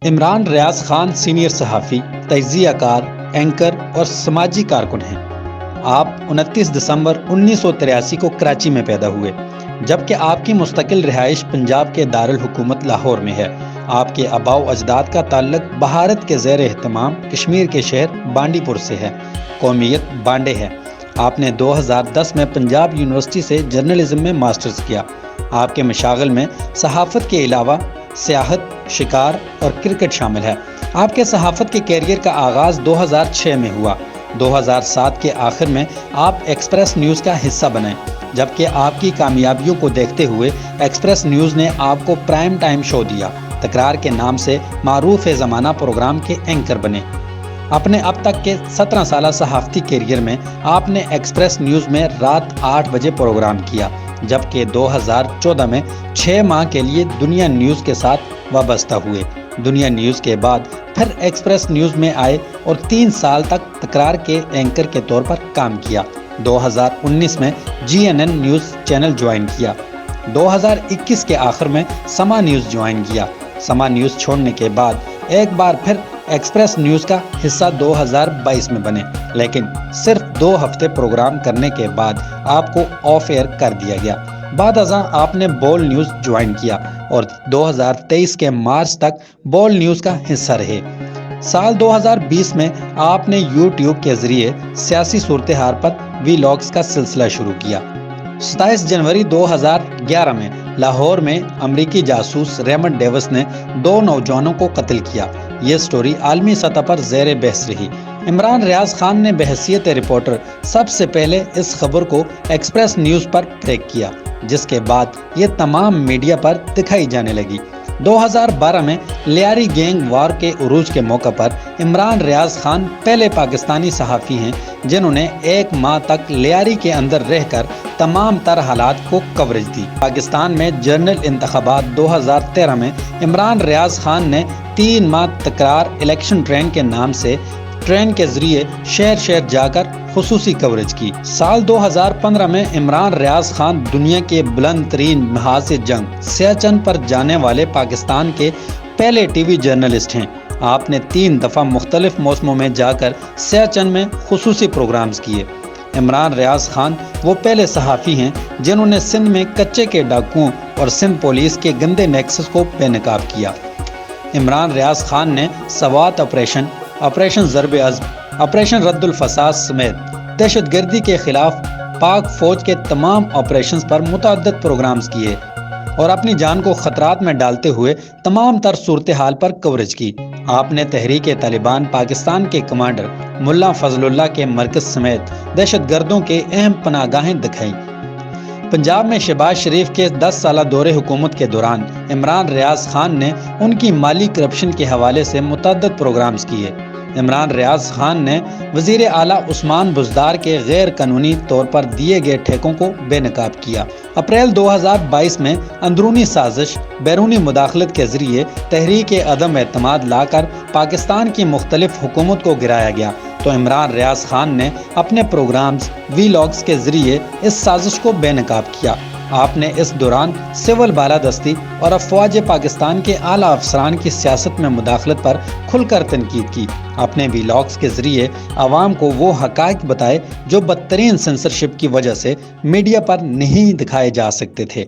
عمران ریاض Khan senior صحافی، تجزیہ کار، anchor اور سماجی کارکن ہیں۔ آپ 29 دسمبر 1983 کو کراچی میں پیدا ہوئے، جبکہ آپ کی مستقل رہائش پنجاب کے دارالحکومت لاہور میں ہے۔ آپ کے آباء و اجداد کا تعلق بھارت کے زیر اہتمام کشمیر کے شہر بانڈی پور سے ہے۔ قومیت بانڈے ہے۔ آپ نے 2010 میں پنجاب یونیورسٹی سے جرنلزم میں ماسٹرز کیا۔ آپ کے مشاغل میں صحافت کے علاوہ سیاحت، شکار اور کرکٹ شامل ہے۔ آپ کے صحافت کے کیریئر کا آغاز 2006 میں ہوا۔ 2007 کے آخر میں آپ ایکسپریس نیوز کا حصہ بنے، جبکہ آپ کی کامیابیوں کو دیکھتے ہوئے ایکسپریس نیوز نے آپ کو پرائم ٹائم شو دیا۔ تکرار کے نام سے معروف زمانہ پروگرام کے اینکر بنے۔ اپنے اب تک کے 17 سالہ صحافتی کیریئر میں آپ نے ایکسپریس نیوز میں رات 8 بجے پروگرام کیا، جبکہ 2014 میں 6 ماہ کے لیے دنیا نیوز کے ساتھ وابستہ ہوئے۔ دنیا نیوز کے بعد پھر ایکسپریس نیوز میں آئے اور 3 سال تک تکرار کے اینکر کے طور پر کام کیا۔ 2019 میں GNN نیوز چینل جوائن کیا۔ 2021 کے آخر میں سما نیوز جوائن کیا۔ سما نیوز چھوڑنے کے بعد ایک بار پھر ایکسپریس نیوز کا حصہ 2022 میں بنے، لیکن صرف 2 ہفتے پروگرام کرنے کے بعد آپ کو آف ایئر کر دیا گیا۔ بعد ازاں آپ نے بول نیوز جوائن کیا اور 2023 کے مارچ تک بول نیوز کا حصہ رہے۔ سال 2020 میں آپ نے یوٹیوب کے ذریعے سیاسی صورتحال پر ویلاگز کا سلسلہ شروع کیا۔ 27 جنوری 2011 میں لاہور میں امریکی جاسوس ریمنڈ ڈیوس نے 2 نوجوانوں کو قتل کیا۔ یہ سٹوری عالمی سطح پر زیر بحث رہی۔ عمران ریاض خان نے بحیثیت رپورٹر سب سے پہلے اس خبر کو ایکسپریس نیوز پر بریک کیا، جس کے بعد یہ تمام میڈیا پر دکھائی جانے لگی۔ 2012 میں لیاری گینگ وار کے عروج کے موقع پر عمران ریاض خان پہلے پاکستانی صحافی ہیں جنہوں نے 1 ماہ تک لیاری کے اندر رہ کر تمام تر حالات کو کوریج دی۔ پاکستان میں جنرل انتخابات 2013 میں عمران ریاض خان نے 3 ماہ تکرار الیکشن ٹرین کے نام سے ٹرین کے ذریعے شہر شہر جا کر خصوصی کوریج کی۔ سال 2015 میں عمران ریاض خان دنیا کے بلند ترین محاذ جنگ سیاچن پر جانے والے پاکستان کے پہلے ٹی وی جرنلسٹ ہیں۔ آپ نے 3 دفعہ مختلف موسموں میں جا کر سیاچن میں خصوصی پروگرامز کیے۔ عمران ریاض خان وہ پہلے صحافی ہیں جنہوں نے سندھ میں کچے کے ڈاکوؤں اور سندھ پولیس کے گندے نیکسس کو بے نقاب کیا۔ عمران ریاض خان نے سوات آپریشن، آپریشن ضرب عزم، آپریشن رد الفساد سمیت دہشت گردی کے خلاف پاک فوج کے تمام آپریشنز پر متعدد پروگرامز کیے اور اپنی جان کو خطرات میں ڈالتے ہوئے تمام تر صورتحال پر کوریج کی۔ آپ نے تحریک طالبان پاکستان کے کمانڈر ملا فضل اللہ کے مرکز سمیت دہشت گردوں کے اہم پناہ گاہیں دکھائیں۔ پنجاب میں شہباز شریف کے 10 سالہ دور حکومت کے دوران عمران ریاض خان نے ان کی مالی کرپشن کے حوالے سے متعدد پروگرامز کیے۔ عمران ریاض خان نے وزیر اعلیٰ عثمان بزدار کے غیر قانونی طور پر دیے گئے ٹھیکوں کو بے نقاب کیا۔ اپریل 2022 میں اندرونی سازش، بیرونی مداخلت کے ذریعے تحریک عدم اعتماد لا کر پاکستان کی مختلف حکومت کو گرایا گیا، تو عمران ریاض خان نے اپنے پروگرامز ویلاگز کے ذریعے اس سازش کو بے نقاب کیا۔ آپ نے اس دوران سول بالادستی اور افواج پاکستان کے اعلیٰ افسران کی سیاست میں مداخلت پر کھل کر تنقید کی۔ اپنے ویلاگز کے ذریعے عوام کو وہ حقائق بتائے جو بدترین سینسرشپ کی وجہ سے میڈیا پر نہیں دکھائے جا سکتے تھے۔